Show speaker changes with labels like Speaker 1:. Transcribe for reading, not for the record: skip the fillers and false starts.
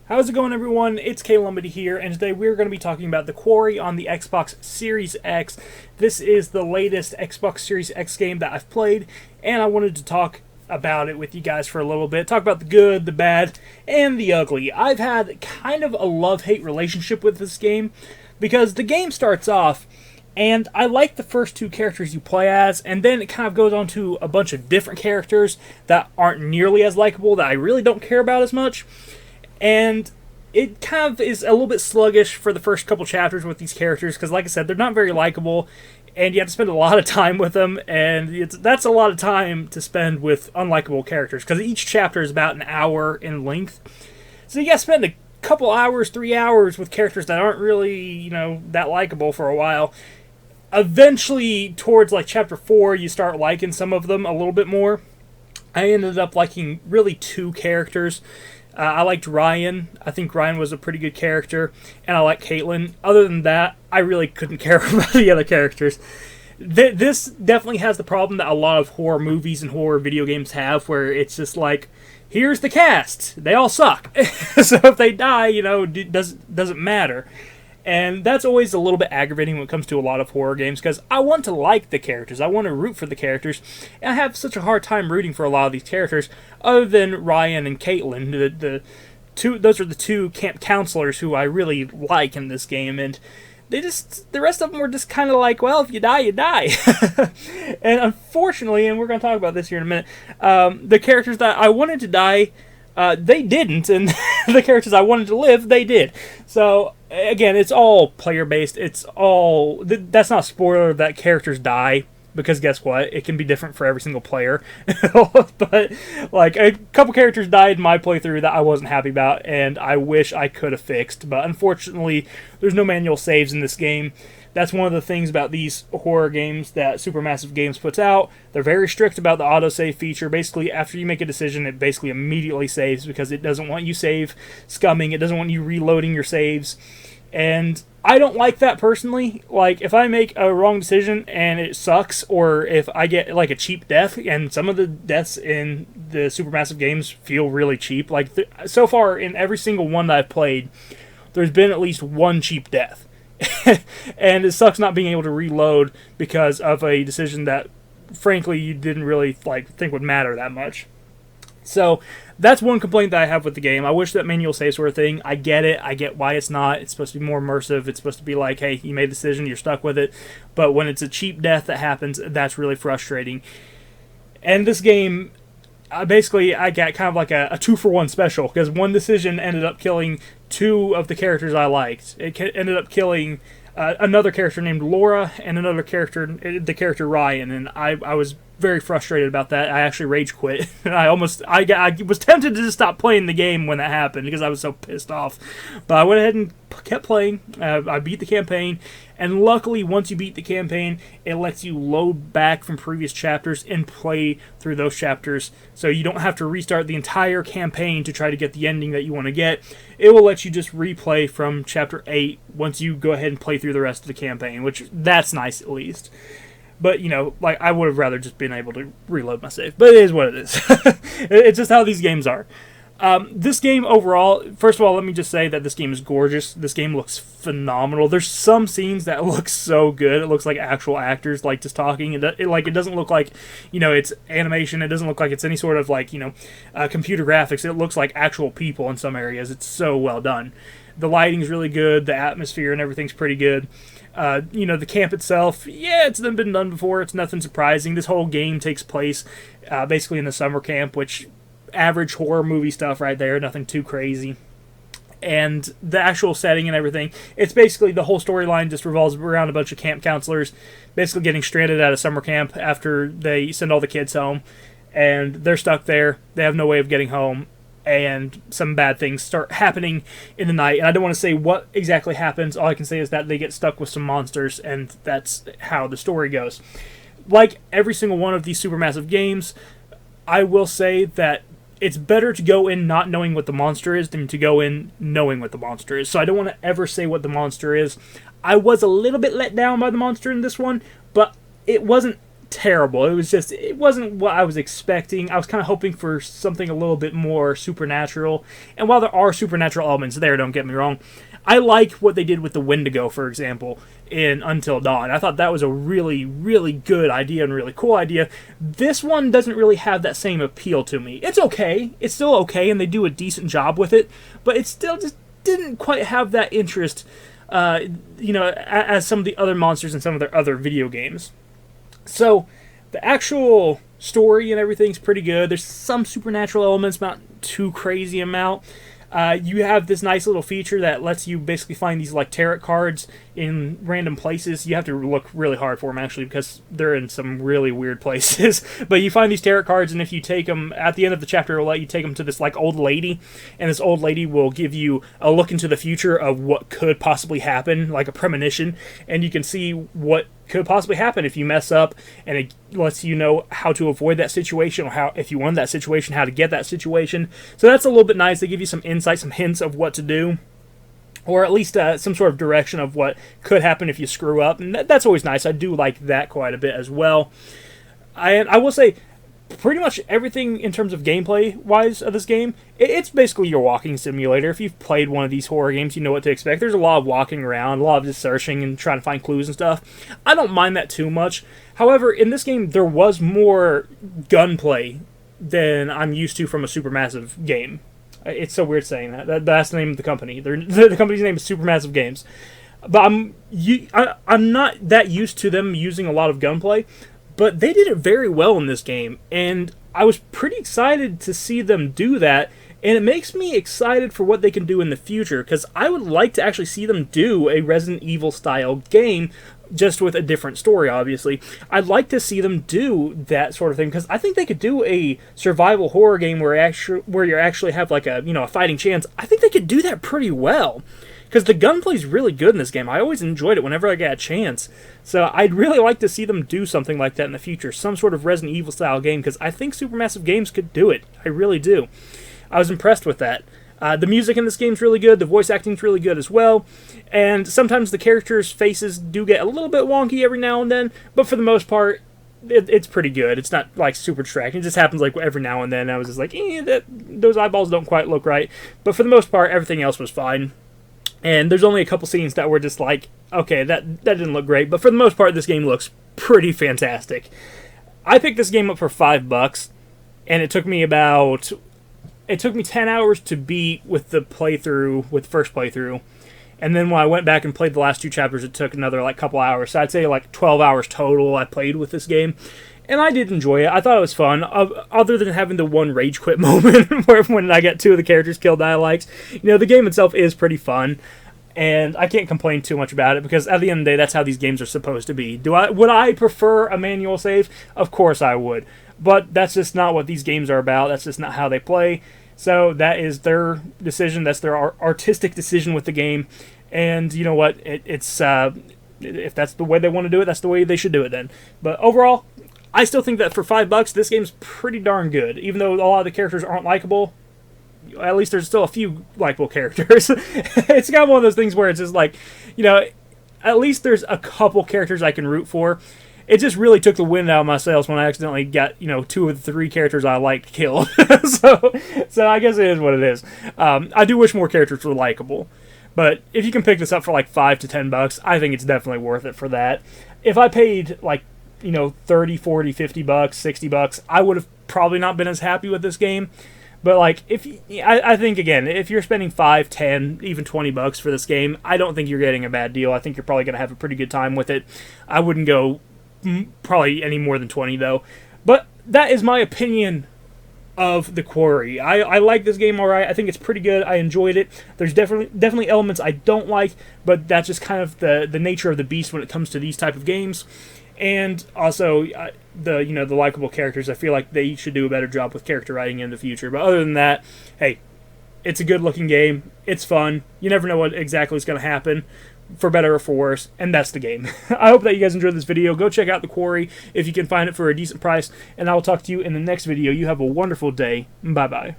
Speaker 1: How's it going, everyone? It's Calumbity here, and today we're going to be talking about the Quarry on the Xbox Series X. This is the latest Xbox Series X game that I've played, and I wanted to talk about it with you guys for a little bit. Talk about the good, the bad, and the ugly. I've had kind of a love-hate relationship with this game, because the game starts off, and I like the first two characters you play as, and then it kind of goes on to a bunch of different characters that aren't nearly as likable, that I really don't care about as much. And it kind of is a little bit sluggish for the first couple chapters with these characters, because like I said, they're not very likable, and you have to spend a lot of time with them, and that's a lot of time to spend with unlikable characters, because each chapter is about an hour in length. So you got to spend a couple hours, 3 hours with characters that aren't really, that likable for a while. Eventually, towards like chapter 4, you start liking some of them a little bit more. I ended up liking really two characters. I liked Ryan. I think Ryan was a pretty good character, and I like Caitlin. Other than that, I really couldn't care about the other characters. This definitely has the problem that a lot of horror movies and horror video games have, where it's just like, here's the cast. They all suck. So if they die, it doesn't matter. And that's always a little bit aggravating when it comes to a lot of horror games, because I want to like the characters, I want to root for the characters, and I have such a hard time rooting for a lot of these characters, other than Ryan and Caitlin. Those are the two camp counselors who I really like in this game, and the rest of them were just kind of like, well, if you die, you die. And unfortunately, and we're going to talk about this here in a minute, the characters that I wanted to die, they didn't, and the characters I wanted to live, they did. So, again, it's all player-based. That's not a spoiler that characters die, because guess what? It can be different for every single player. But, like, a couple characters died in my playthrough that I wasn't happy about, and I wish I could have fixed. But unfortunately, there's no manual saves in this game. That's one of the things about these horror games that Supermassive Games puts out. They're very strict about the autosave feature. Basically, after you make a decision, it basically immediately saves, because it doesn't want you save scumming. It doesn't want you reloading your saves. And I don't like that personally. Like, if I make a wrong decision and it sucks, or if I get like a cheap death, and some of the deaths in the Supermassive Games feel really cheap. Like, so far in every single one that I've played, there's been at least one cheap death. And it sucks not being able to reload because of a decision that, frankly, you didn't really think would matter that much. So that's one complaint that I have with the game. I wish that manual saves were a thing. I get it. I get why it's not. It's supposed to be more immersive. It's supposed to be like, hey, you made a decision, you're stuck with it. But when it's a cheap death that happens, that's really frustrating. And this game, basically, I got kind of like a 2-for-1 special, because one decision ended up killing two of the characters I liked. It ended up killing another character named Laura, and another character, the character Ryan, and I was very frustrated about that. I actually rage quit. I was tempted to just stop playing the game when that happened, because I was so pissed off. But I went ahead and kept playing. I beat the campaign, and luckily, once you beat the campaign, it lets you load back from previous chapters and play through those chapters, so you don't have to restart the entire campaign to try to get the ending that you want to get. It will let you just replay from chapter 8 once you go ahead and play through the rest of the campaign, which that's nice at least. But, I would have rather just been able to reload my save. But it is what it is. It's just how these games are. This game overall, first of all, let me just say that this game is gorgeous. This game looks phenomenal. There's some scenes that look so good. It looks like actual actors, just talking. It doesn't look like, it's animation. It doesn't look like it's any sort of, computer graphics. It looks like actual people in some areas. It's so well done. The lighting's really good. The atmosphere and everything's pretty good. The camp itself, it's been done before. It's nothing surprising. This whole game takes place basically in the summer camp, which average horror movie stuff right there, nothing too crazy. And the actual setting and everything, it's basically the whole storyline just revolves around a bunch of camp counselors basically getting stranded at a summer camp after they send all the kids home, and they're stuck there. They have no way of getting home, and some bad things start happening in the night. And I don't want to say what exactly happens. All I can say is that they get stuck with some monsters, and that's how the story goes. Like every single one of these Supermassive games, I will say that it's better to go in not knowing what the monster is than to go in knowing what the monster is. So I don't want to ever say what the monster is. I was a little bit let down by the monster in this one, but it wasn't terrible. It wasn't what I was expecting. I was kind of hoping for something a little bit more supernatural. And while there are supernatural elements there, don't get me wrong, I like what they did with the Wendigo, for example, in Until Dawn. I thought that was a really, really good idea and really cool idea. This one doesn't really have that same appeal to me. It's okay. It's still okay, and they do a decent job with it, but it still just didn't quite have that interest, as some of the other monsters in some of their other video games. So, the actual story and everything's pretty good. There's some supernatural elements, not too crazy amount. You have this nice little feature that lets you basically find these like tarot cards in random places. You have to look really hard for them, actually, because they're in some really weird places. But you find these tarot cards, and if you take them, at the end of the chapter, it'll let you take them to this like old lady, and this old lady will give you a look into the future of what could possibly happen, like a premonition, and you can see what could possibly happen if you mess up, and it lets you know how to avoid that situation, or how, if you want that situation, how to get that situation. So that's a little bit nice. They give you some insight, some hints of what to do, or at least some sort of direction of what could happen if you screw up, and that's always nice. I do like that quite a bit as well. I will say, pretty much everything in terms of gameplay-wise of this game, it's basically your walking simulator. If you've played one of these horror games, you know what to expect. There's a lot of walking around, a lot of just searching and trying to find clues and stuff. I don't mind that too much. However, in this game, there was more gunplay than I'm used to from a Supermassive game. It's so weird saying that. That's the name of the company. The company's name is Supermassive Games. But I'm not that used to them using a lot of gunplay. But they did it very well in this game, and I was pretty excited to see them do that, and it makes me excited for what they can do in the future, because I would like to actually see them do a Resident Evil-style game, just with a different story, obviously. I'd like to see them do that sort of thing, because I think they could do a survival horror game where you actually have like a fighting chance. I think they could do that pretty well. Because the gunplay's really good in this game. I always enjoyed it whenever I got a chance. So I'd really like to see them do something like that in the future. Some sort of Resident Evil-style game, because I think Supermassive Games could do it. I really do. I was impressed with that. The music in this game's really good. The voice acting's really good as well. And sometimes the characters' faces do get a little bit wonky every now and then. But for the most part, it's pretty good. It's not like super distracting. It just happens like every now and then. I was just like, those eyeballs don't quite look right. But for the most part, everything else was fine. And there's only a couple scenes that were just like, okay, that didn't look great. But for the most part, this game looks pretty fantastic. I picked this game up for $5, and it took me 10 hours to beat with the first playthrough. And then when I went back and played the last 2 chapters, it took another like couple hours. So I'd say like 12 hours total I played with this game. And I did enjoy it. I thought it was fun, other than having the one rage quit moment where when I got 2 of the characters killed that I liked. The game itself is pretty fun, and I can't complain too much about it, because at the end of the day, that's how these games are supposed to be. Would I prefer a manual save? Of course I would. But that's just not what these games are about. That's just not how they play. So that is their decision. That's their artistic decision with the game. And you know what? It's if that's the way they want to do it, that's the way they should do it then. But overall, I still think that for $5, this game's pretty darn good. Even though a lot of the characters aren't likable, at least there's still a few likable characters. It's kind of one of those things where it's just like, at least there's a couple characters I can root for. It just really took the wind out of my sails when I accidentally got, 2 of the 3 characters I liked killed. so I guess it is what it is. I do wish more characters were likable. But if you can pick this up for like $5 to $10, I think it's definitely worth it for that. If I paid like, $30, $40, $50, $60, I would have probably not been as happy with this game. But like, I think again, if you're spending $5, $10, even $20 for this game, I don't think you're getting a bad deal. I think you're probably going to have a pretty good time with it. I wouldn't go probably any more than 20 though. But that is my opinion of the Quarry. I like this game alright. I think it's pretty good. I enjoyed it. There's definitely elements I don't like, but that's just kind of the nature of the beast when it comes to these type of games. And also the likable characters. I feel like they should do a better job with character writing in the future. But other than that, hey, it's a good looking game. It's fun. You never know what exactly is going to happen, for better or for worse, and that's the game. I hope that you guys enjoyed this video. Go check out the Quarry if you can find it for a decent price, and I will talk to you in the next video. You have a wonderful day. Bye bye.